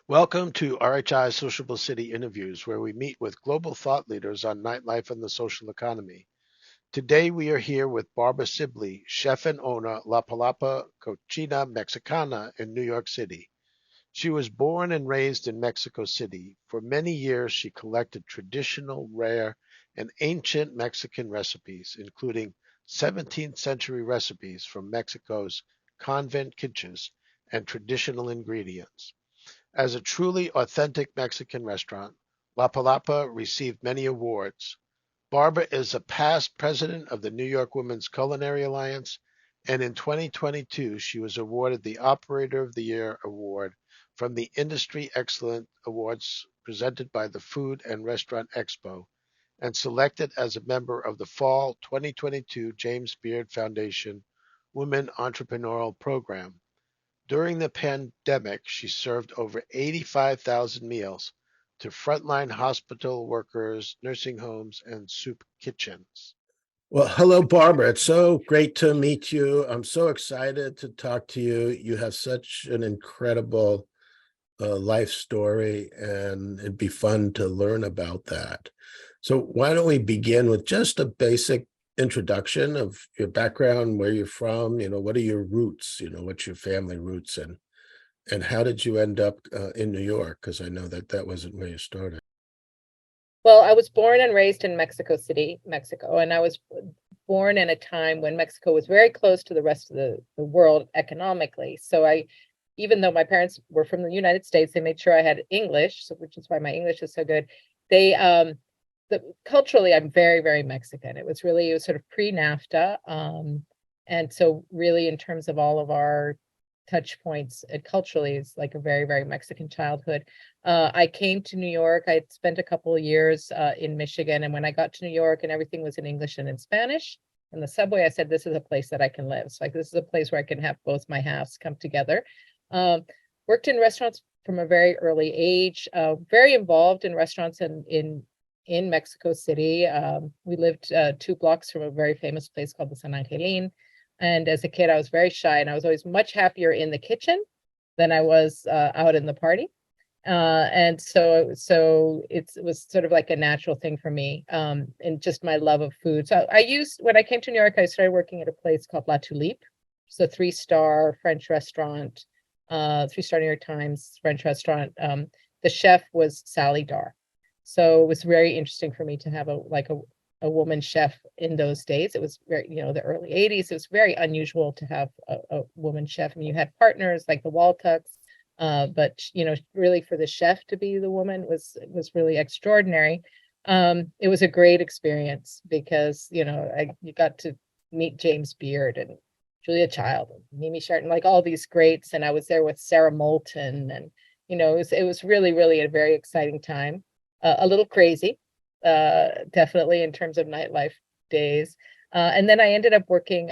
Welcome to RHI Sociable City Interviews, where we meet with global thought leaders on nightlife and the social economy. Today we are here with Barbara Sibley, chef and owner La Palapa Cocina Mexicana in New York City. She was born and raised in Mexico City. For many years, she collected traditional, rare, and ancient Mexican recipes, including 17th century recipes from Mexico's convent kitchens and traditional ingredients. As a truly authentic Mexican restaurant, La Palapa received many awards. Barbara is a past president of the New York Women's Culinary Alliance, and in 2022 she was awarded the Operator of the Year award from the Industry Excellence Awards presented by the Food and Restaurant Expo and selected as a member of the Fall 2022 James Beard Foundation Women Entrepreneurial Program. During the pandemic, she served over 85,000 meals to frontline hospital workers, nursing homes, and soup kitchens. Well, hello, Barbara. It's so great to meet you. I'm so excited to talk to you. You have such an incredible life story, and it'd be fun to learn about that. So why don't we begin with just a basic introduction of your background, where you're from, what are your roots, what's your family roots, and how did you end up in New York? Because I know that that wasn't where you started. Well, I was born and raised in Mexico City, Mexico, and I was born in a time when Mexico was very close to the rest of the world economically. So even though my parents were from the United States, they made sure I had English, so, which is why my English is so good. They, culturally, I'm very, very Mexican. It was sort of pre-NAFTA. And so really in terms of all of our touch points, it culturally is like a very, very Mexican childhood. I came to New York. I had spent a couple of years in Michigan. And when I got to New York and everything was in English and in Spanish, in the subway, I said, this is a place that I can live. So like, this is a place where I can have both my halves come together. Worked in restaurants from a very early age, very involved in restaurants in Mexico City. We lived 2 blocks from a very famous place called the San Angelin. And as a kid, I was very shy, and I was always much happier in the kitchen than I was out in the party. And so it was sort of like a natural thing for me, and just my love of food. So when I came to New York, I started working at a place called La Tulipe. It's a 3-star French restaurant, 3-star New York Times French restaurant. The chef was Sally Dar. So it was very interesting for me to have a woman chef in those days. It was very, the early 80s. It was very unusual to have a woman chef. I mean, you had partners like the Waltucks, but really for the chef to be the woman was really extraordinary. It was a great experience because you got to meet James Beard and Julia Child and Mimi Sharton, like all these greats, and I was there with Sarah Moulton, and it was really, really a very exciting time. A little crazy, definitely in terms of nightlife days. And then I ended up working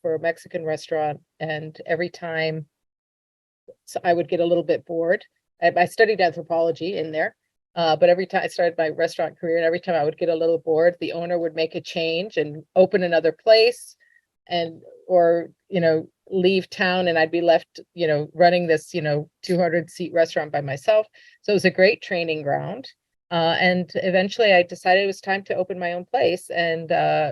for a Mexican restaurant, and every time I would get a little bit bored. I studied anthropology in there, but every time I started my restaurant career, and every time I would get a little bored, the owner would make a change and open another place, or leave town, and I'd be left, running this, 200-seat restaurant by myself. So it was a great training ground. And eventually I decided it was time to open my own place, and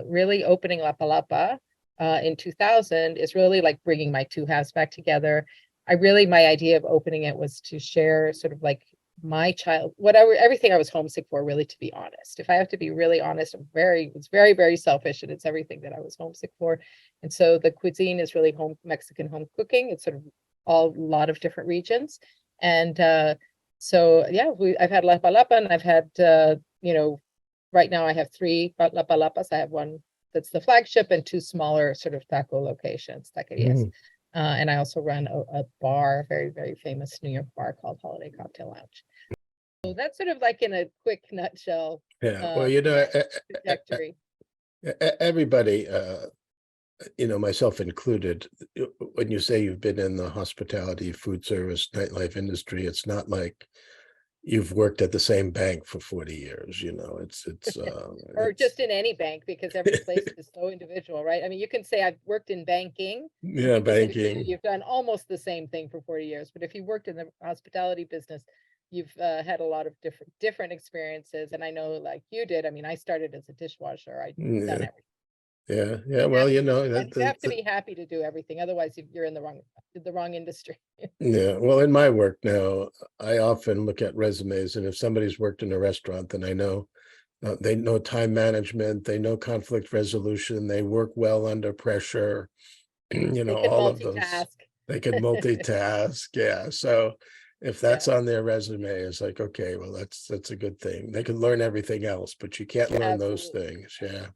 really opening La Palapa in 2000 is really like bringing my two halves back together. My idea of opening it was to share sort of like my everything I was homesick for, really, to be honest. If I have to be really honest, it's very, very selfish, and it's everything that I was homesick for. And so the cuisine is really Mexican home cooking. It's sort of a lot of different regions. And so yeah, I've had La Palapa, and I've had, right now I have 3 La Palapas. I have one that's the flagship and 2 smaller sort of taco locations, taquerias. Mm. And I also run a bar, a very, very famous New York bar called Holiday Cocktail Lounge. So that's sort of like in a quick nutshell. Yeah, well, Trajectory. everybody, myself included, when you say you've been in the hospitality, food service, nightlife industry, it's not like you've worked at the same bank for 40 years, Or it's just in any bank, because every place is so individual, right? I mean, you can say I've worked in banking, and yeah, people say to you, banking. you've done almost the same thing for 40 years. But if you worked in the hospitality business, you've had a lot of different experiences. And I know, like you did, I mean, I started as a dishwasher. I've done Yeah, everything. yeah. Well, And you have to be happy to do everything. Otherwise, you're in the wrong industry. yeah. Well, in my work now, I often look at resumes, and if somebody's worked in a restaurant, then I know they know time management, they know conflict resolution, they work well under pressure, They can all of those. multitask. They can multitask. Yeah. So if Yeah, that's on their resume, it's like, okay, well, that's a good thing. They can learn everything else, but you can't learn those absolutely. things. Yeah.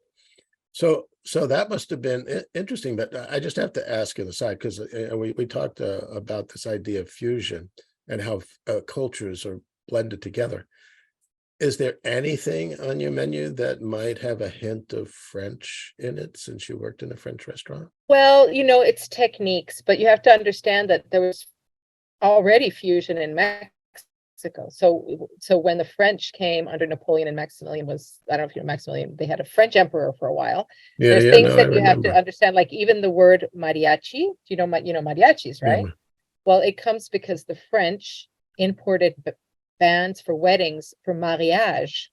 So that must have been interesting, but I just have to ask an aside because we talked about this idea of fusion and how cultures are blended together. Is there anything on your menu that might have a hint of French in it since you worked in a French restaurant? Well, it's techniques, but you have to understand that there was already fusion in Mexico. So when the French came under Napoleon, and Maximilian was, I don't know if you know Maximilian, they had a French emperor for a while. Yeah, There's yeah, things no, I that you have to remember. understand, like even the word mariachi. Do you know mariachis, right? Yeah. Well, it comes because the French imported bands for weddings for mariage.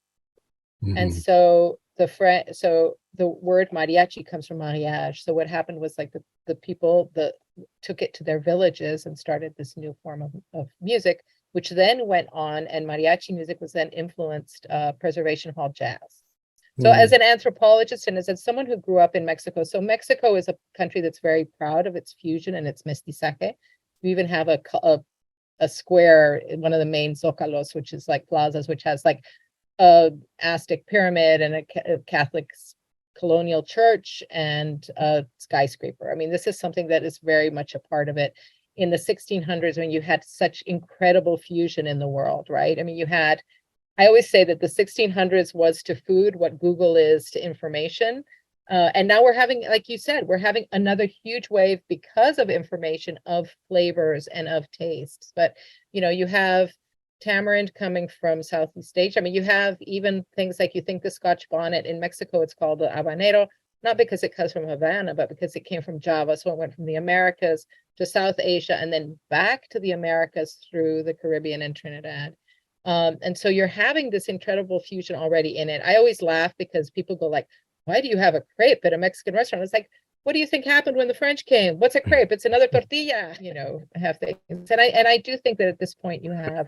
And Mhm. so the word mariachi comes from mariage. So what happened was, like, the people that took it to their villages and started this new form of music, which then went on, and mariachi music was then influenced preservation hall jazz. So as Mm. an anthropologist and as someone who grew up in Mexico, so Mexico is a country that's very proud of its fusion and its mestizaje. We even have a square in one of the main zócalos, which is like plazas, which has like a Aztec pyramid and a Catholic colonial church and a skyscraper. I mean, this is something that is very much a part of it. In the 1600s, when you had such incredible fusion in the world, right? I mean, I always say that the 1600s was to food what Google is to information. And now we're having, like you said, we're having another huge wave because of information, of flavors and of tastes. But, you have tamarind coming from Southeast Asia. I mean, you have even things like, you think the Scotch bonnet in Mexico, it's called the habanero, not because it comes from Havana, but because it came from Java. So it went from the Americas to South Asia and then back to the Americas through the Caribbean and Trinidad. And so you're having this incredible fusion already in it. I always laugh because people go like, why do you have a crepe at a Mexican restaurant? It's like, what do you think happened when the French came? What's a crepe? It's another tortilla, have things. And I do think that at this point you have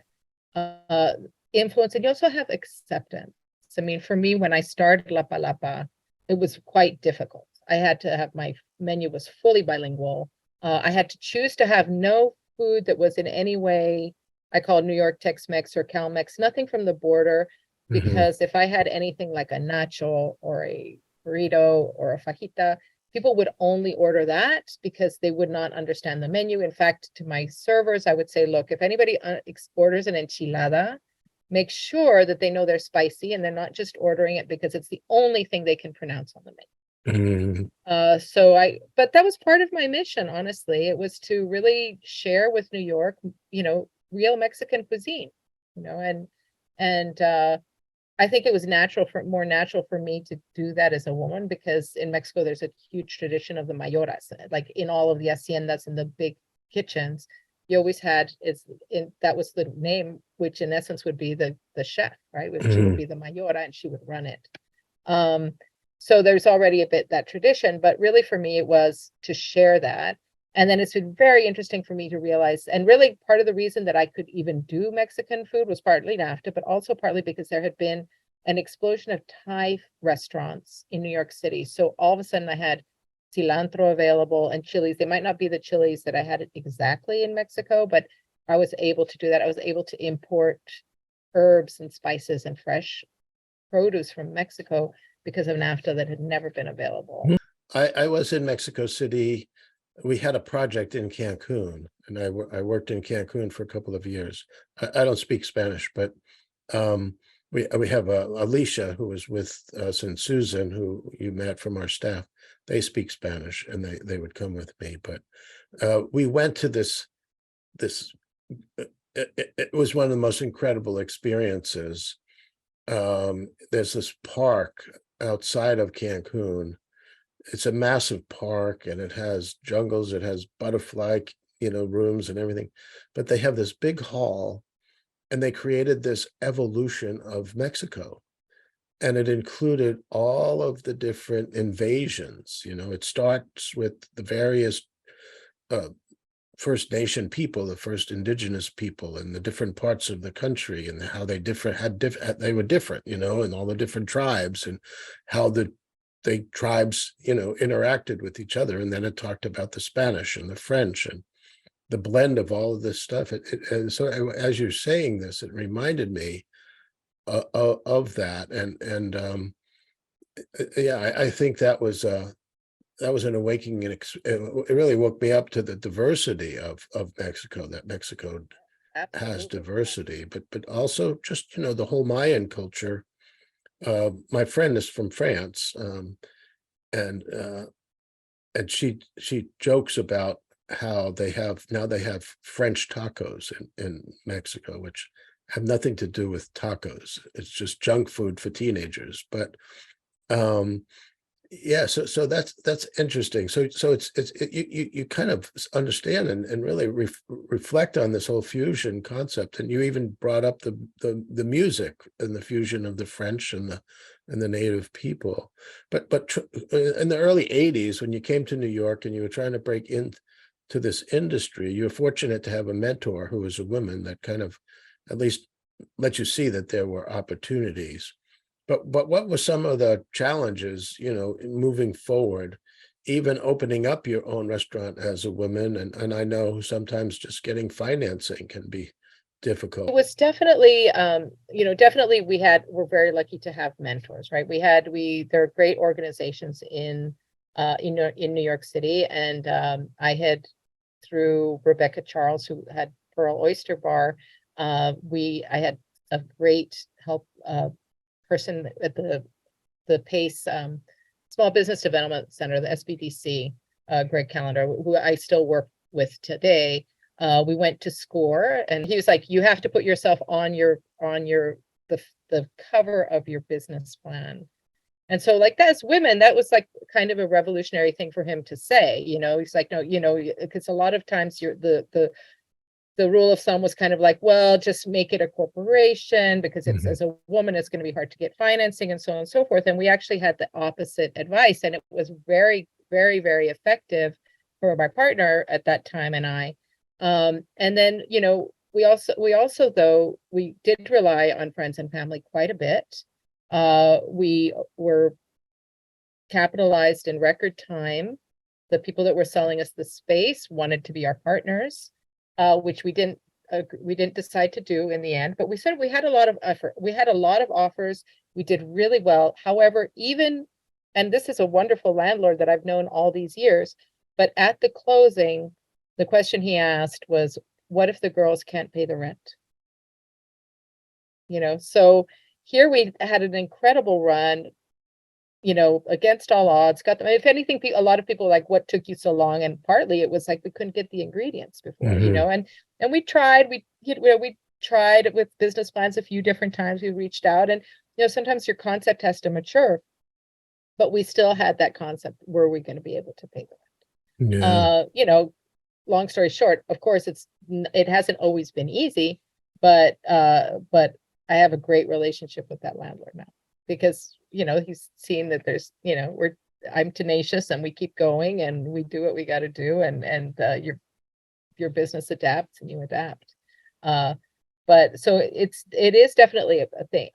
influence, and you also have acceptance. I mean, for me, when I started La Palapa, it was quite difficult. I had to have my menu was fully bilingual. I had to choose to have no food that was in any way, I call it New York Tex-Mex or Cal-Mex, nothing from the border, Mhm. because if I had anything like a nacho or a burrito or a fajita, people would only order that because they would not understand the menu. In fact, to my servers, I would say, look, if anybody orders an enchilada, make sure that they know they're spicy and they're not just ordering it because it's the only thing they can pronounce on the menu. Mhm. But that was part of my mission, honestly. It was to really share with New York, real Mexican cuisine, and I think it was more natural for me to do that as a woman, because in Mexico, there's a huge tradition of the mayoras, like in all of the haciendas and the big kitchens. You always had that was the name, which in essence would be the chef, right? She would Mhm. be the mayora and she would run it. Um, so there's already a bit that tradition, but really for me, it was to share that. And then it's been very interesting for me to realize, and really part of the reason that I could even do Mexican food was partly NAFTA, but also partly because there had been an explosion of Thai restaurants in New York City. So all of a sudden I had cilantro available and chilies. They might not be the chilies that I had exactly in Mexico, but I was able to do that. I was able to import herbs and spices and fresh produce from Mexico because of NAFTA that had never been available. I was in Mexico City. We had a project in Cancun, and I worked in Cancun for a couple of years. I don't speak Spanish, but we have Alicia, who was with us, and Susan, who you met from our staff. They speak Spanish, and they would come with me. But we went to this it was one of the most incredible experiences. There's this park outside of Cancun. It's a massive park, and it has jungles, it has butterfly, rooms and everything. But they have this big hall, and they created this evolution of Mexico. And it included all of the different invasions. It starts with the various First Nation people, the first indigenous people in the different parts of the country, and how they they were different, and all the different tribes, and how the tribes, interacted with each other. And then it talked about the Spanish and the French and the blend of all of this stuff. And so as you're saying this, it reminded me of that. And yeah, I think that was an awakening. And it really woke me up to the diversity of Mexico, that Mexico has Absolutely. diversity, but also just, the whole Mayan culture. My friend is from France, and she jokes about how they have French tacos in Mexico, which have nothing to do with tacos. It's just junk food for teenagers. But yeah, so that's interesting. So you kind of understand and really reflect on this whole fusion concept. And you even brought up the music and the fusion of the French and the native people. But in the early 80s, when you came to New York and you were trying to break into this industry, you were fortunate to have a mentor who was a woman that kind of at least let you see that there were opportunities. But what were some of the challenges, moving forward, even opening up your own restaurant as a woman? And I know sometimes just getting financing can be difficult. It was definitely, definitely we're very lucky to have mentors, right? There are great organizations in New York City. And I had, through Rebecca Charles, who had Pearl Oyster Bar, I had a great help person at the PACE Small Business Development Center, the SBDC, Greg Callender, who I still work with today. We went to SCORE, and he was like, you have to put yourself on the cover of your business plan. And so, like, as women, that was like kind of a revolutionary thing for him to say. He's like, no, because a lot of times the rule of thumb was kind of like, well, just make it a corporation, because it's, as a woman, it's going to be hard to get financing, and so on and so forth. And we actually had the opposite advice, and it was very, very, very effective for my partner at that time and I. And then, we also, though, we did rely on friends and family quite a bit. We were capitalized in record time. The people that were selling us the space wanted to be our partners, which we didn't decide to do in the end. But we said we had a lot of effort. We had a lot of offers. We did really well. However, and this is a wonderful landlord that I've known all these years, but at the closing, the question he asked was, what if the girls can't pay the rent? So here we had an incredible run, against all odds, got them. If anything, a lot of people were like, what took you so long? And partly it was like, we couldn't get the ingredients before, and we tried, we tried with business plans a few different times. We reached out, and, sometimes your concept has to mature, but we still had that concept. Were we going to be able to pay the rent? Yeah. Long story short, of course, it hasn't always been easy, but I have a great relationship with that landlord now, because he's seen that there's I'm tenacious, and we keep going, and we do what we got to do, and your business adapts and you adapt. But so it is definitely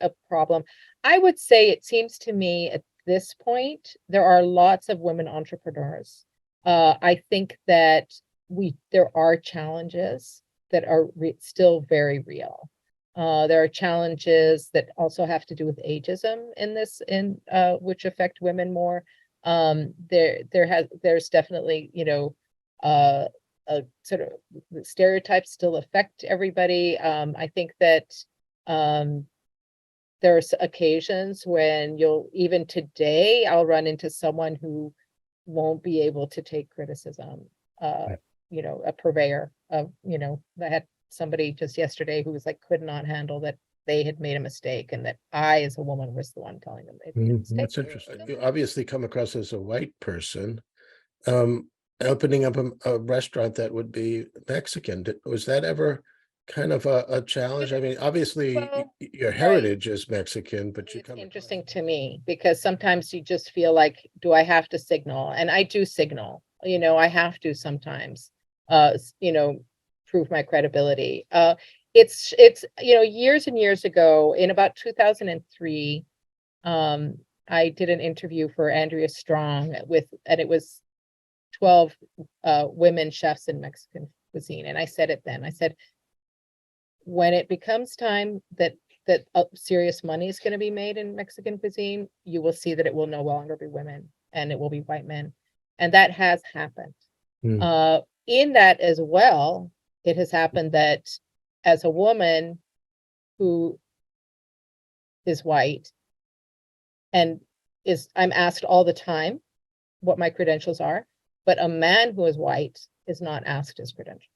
a problem. I would say, it seems to me at this point there are lots of women entrepreneurs. I think that there are challenges that are still very real. There are challenges that also have to do with ageism which affect women more. There's definitely, a sort of stereotypes still affect everybody. I think that there's occasions when even today, I'll run into someone who won't be able to take criticism. A purveyor of, I had somebody just yesterday who was like, could not handle that they had made a mistake, and that I, as a woman, was the one telling them they made a mistake. That's interesting. You obviously come across as a white person. Opening up a restaurant that would be Mexican, was that ever kind of a challenge? I mean, obviously Well, your right. heritage is Mexican, but you It's come interesting to me because sometimes you just feel like, do I have to signal? And I do signal, I have to sometimes, prove my credibility. It's years and years ago, in about 2003, I did an interview for Andrea Strong and it was 12 women chefs in Mexican cuisine. And I said it then. I said, when it becomes time that serious money is going to be made in Mexican cuisine, you will see that it will no longer be women and it will be white men. And that has happened. In that as well, it has happened that as a woman who is white and I'm asked all the time what my credentials are, but a man who is white is not asked his credentials.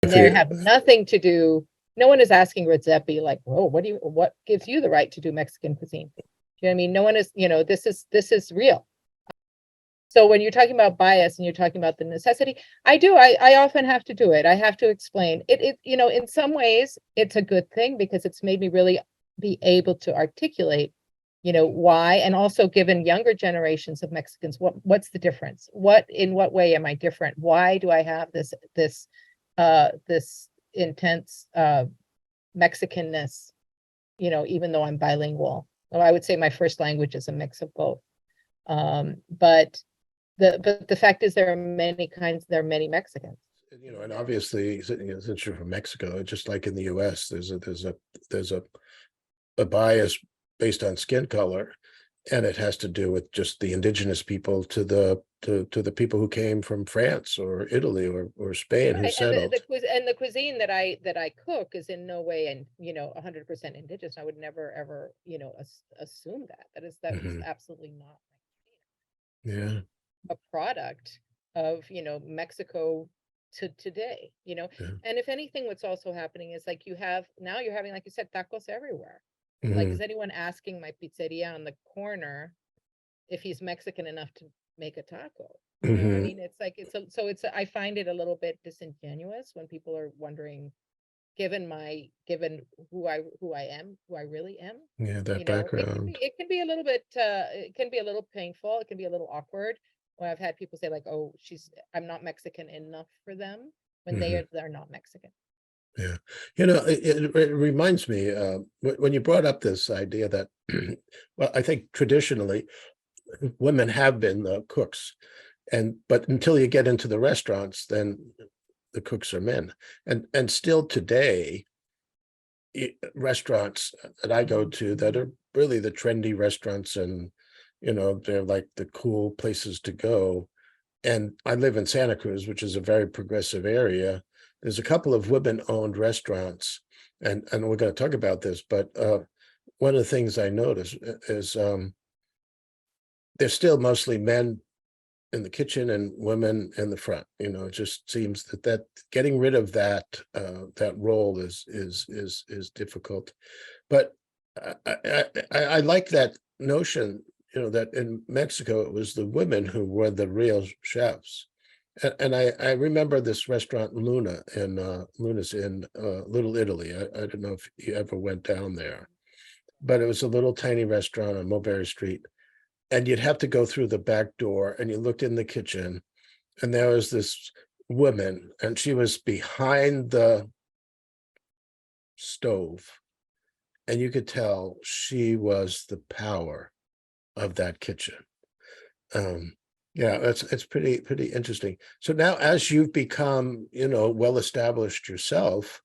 And they have nothing to do. No one is asking Redzepi like, "Whoa, what gives you the right to do Mexican cuisine?" You know what I mean? No one is, this is real. So when you're talking about bias and you're talking about the necessity, I often have to do it. I have to explain it, in some ways it's a good thing because it's made me really be able to articulate, why, and also given younger generations of Mexicans, what's the difference? In what way am I different? Why do I have this intense Mexicanness, even though I'm bilingual? Well, I would say my first language is a mix of both. But the fact is there are many Mexicans. And obviously, since you're from Mexico, just like in the US, there's a bias based on skin color, and it has to do with just the indigenous people to the people who came from France or Italy or Spain, who Right. settled. And the cuisine that I cook is in no way 100% indigenous. I would never ever assume that is absolutely not Yeah. a product of Mexico to today. Yeah. And if anything, what's also happening is like you're having, like you said, tacos everywhere. Like, is anyone asking my pizzeria on the corner if he's Mexican enough to make a taco? You know what I mean? It's like I find it a little bit disingenuous when people are wondering, given who I am, who I really am. Yeah, that background. It can be a little bit it can be a little painful, it can be a little awkward when I've had people say like, oh, I'm not Mexican enough for them when they're not Mexican. Yeah. It reminds me, when you brought up this idea that, well, I think traditionally women have been cooks, but until you get into the restaurants, then the cooks are men. And still today, restaurants that I go to that are really the trendy restaurants, and, they're like the cool places to go. And I live in Santa Cruz, which is a very progressive area. There's a couple of women-owned restaurants, and we're going to talk about this, but one of the things I notice is there's still mostly men in the kitchen and women in the front. It just seems that getting rid of that role is difficult. But I like that notion, that in Mexico it was the women who were the real chefs. And I remember this restaurant Luna's in Little Italy. I don't know if you ever went down there, but it was a little tiny restaurant on Mulberry Street, and you'd have to go through the back door, and you looked in the kitchen, and there was this woman, and she was behind the stove, and you could tell she was the power of that kitchen. Yeah, it's pretty interesting. So now, as you've become, well established yourself,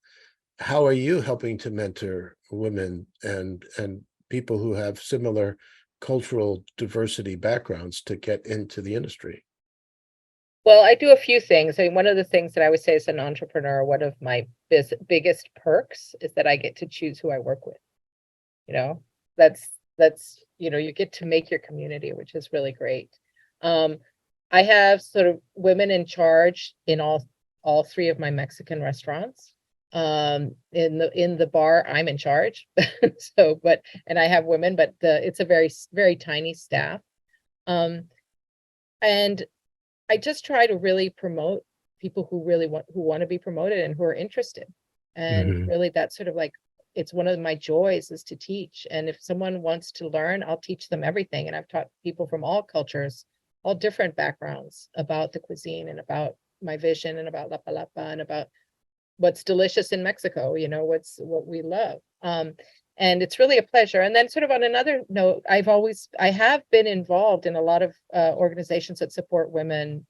how are you helping to mentor women and people who have similar cultural diversity backgrounds to get into the industry? Well, I do a few things. I mean, one of the things that I would say as an entrepreneur, one of my biggest perks is that I get to choose who I work with. That's you get to make your community, which is really great. I have sort of women in charge in all three of my Mexican restaurants. In the bar, I'm in charge. So, and I have women, but it's a very tiny staff. And I just try to really promote people who want to be promoted and who are interested. And Mhm. really that's sort of like, it's one of my joys is to teach. And if someone wants to learn, I'll teach them everything. And I've taught people from all cultures, all different backgrounds about the cuisine and about my vision and about La Palapa and about what's delicious in Mexico, what we love. And it's really a pleasure. And then sort of on another note, I have been involved in a lot of organizations that support women,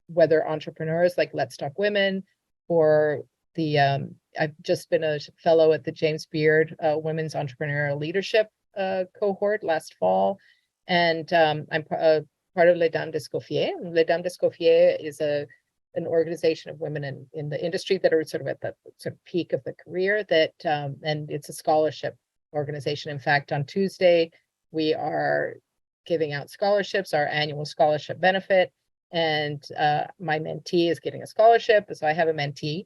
whether entrepreneurs like Let's Talk Women, or I've just been a fellow at the James Beard Women's Entrepreneurial Leadership cohort last fall. And I'm part of Les Dames d'Escoffier. Les Dames d'Escoffier is an organization of women in the industry that are sort of at the sort of peak of the career, that and it's a scholarship organization. In fact, on Tuesday, we are giving out scholarships, our annual scholarship benefit. And my mentee is getting a scholarship. So I have a mentee.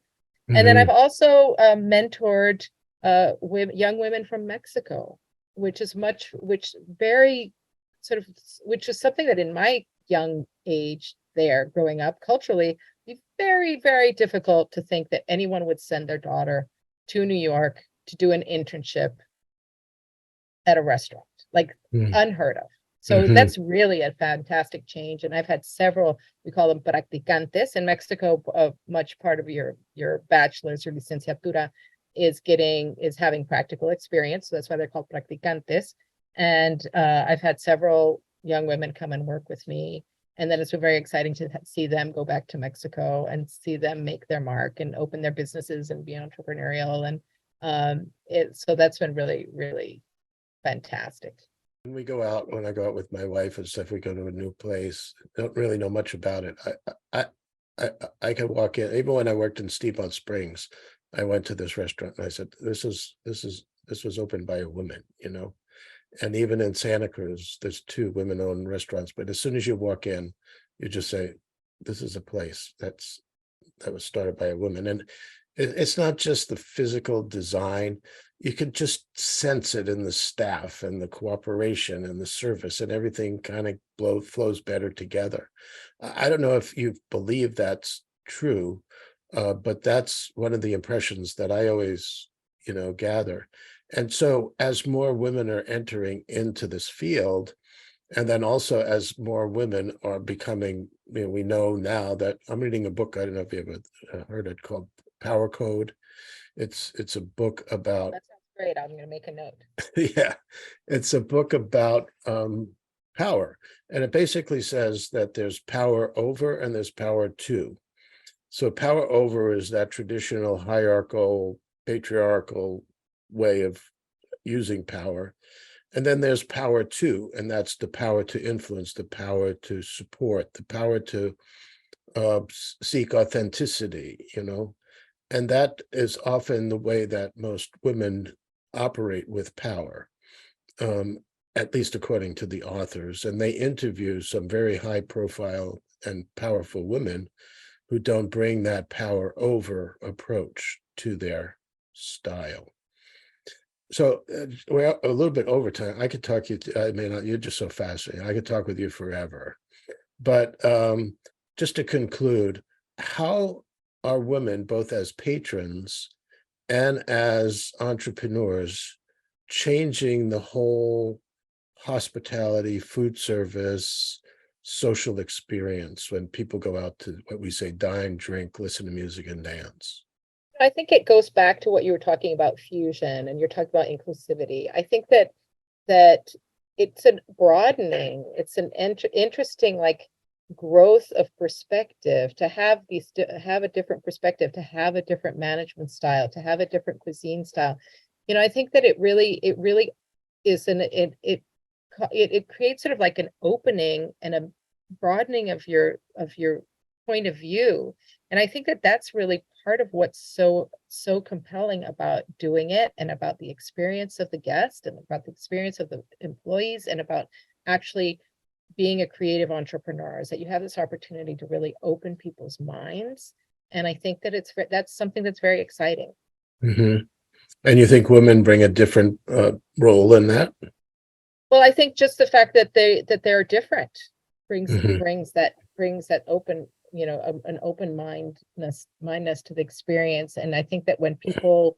And then I've Mhm. also mentored young women from Mexico, which is something that in my young age there growing up culturally, be very, very difficult to think that anyone would send their daughter to New York to do an internship at a restaurant, like Mhm. unheard of. So Mhm. that's really a fantastic change. And I've had several, we call them practicantes in Mexico. Much part of your bachelor's or licenciatura is having practical experience. So that's why they're called practicantes. And I've had several young women come and work with me. And then it's been very exciting to see them go back to Mexico and see them make their mark and open their businesses and be entrepreneurial. And so that's been really, really fantastic. When I go out with my wife and stuff, we go to a new place, don't really know much about it. I I I can walk in, even when I worked in Steamboat Springs, I went to this restaurant and I said, this was opened by a woman, you know? And even in Santa Cruz, there's two women-owned restaurants, but as soon as you walk in, you just say, this is a place that was started by a woman. And it's not just the physical design. You can just sense it in the staff and the cooperation and the service, and everything kind of flows better together. I don't know if you believe that's true, but that's one of the impressions that I always, gather. And so as more women are entering into this field, and then also as more women are becoming, we know now that I'm reading a book, I don't know if you ever heard it, called Power Code. It's a book about, That sounds great. I'm going to make a note. yeah, it's a book about power. And it basically says that there's power over and there's power to. So power over is that traditional hierarchical, patriarchal way of using power. And then there's power to, and that's the power to influence, the power to support, the power to seek authenticity, and that is often the way that most women operate with power, um, at least according to the authors. And they interview some very high profile and powerful women who don't bring that power over approach to their style. So we're a little bit over time. I could talk you. I mean, you're just so fascinating. I could talk with you forever. But just to conclude, how are women, both as patrons and as entrepreneurs, changing the whole hospitality, food service, social experience when people go out to what we say dine, drink, listen to music, and dance? I think it goes back to what you were talking about, fusion, and you're talking about inclusivity. I think that it's a broadening, it's an interesting like growth of perspective, to have a different perspective, to have a different management style, to have a different cuisine style. I think that it really is it creates sort of like an opening and a broadening of your point of view. And I think that that's really part of what's so compelling about doing it, and about the experience of the guest, and about the experience of the employees, and about actually being a creative entrepreneur, is that you have this opportunity to really open people's minds. And I think that that's something that's very exciting. Mhm. And you think women bring a different role in that? Well, I think just the fact that they're different Mhm. brings that open, an open mindness to the experience. And I think that when people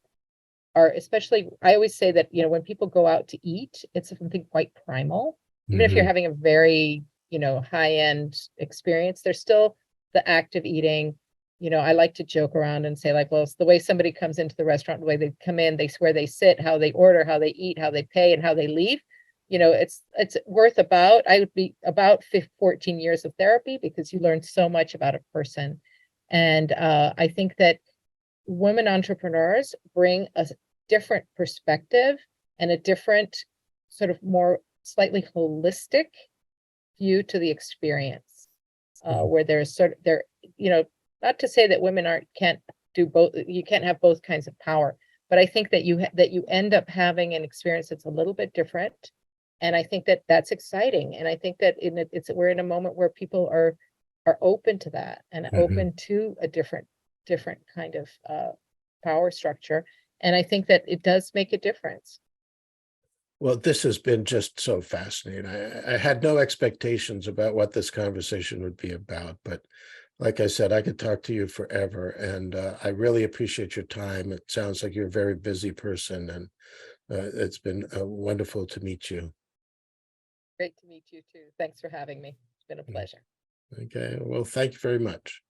are, especially, I always say that, when people go out to eat, it's something quite primal. Even if you're Mhm. having a very, high-end experience, there's still the act of eating. I like to joke around and say, like, well, it's the way somebody comes into the restaurant, the way they come in, where they sit, how they order, how they eat, how they pay, and how they leave. It's worth I would be about 14 years of therapy, because you learn so much about a person. And I think that women entrepreneurs bring a different perspective and a different, sort of more slightly holistic view to the experience, where there's sort of there, not to say that women can't do both, you can't have both kinds of power, but I think that you end up having an experience that's a little bit different. And I think that that's exciting. And I think that we're in a moment where people are open to that, and Mhm. open to a different kind of power structure. And I think that it does make a difference. Well, this has been just so fascinating. I had no expectations about what this conversation would be about, but like I said, I could talk to you forever, and I really appreciate your time. It sounds like you're a very busy person, and it's been wonderful to meet you. Great to meet you too. Thanks for having me. It's been a Mm. pleasure. Okay, well, thank you very much.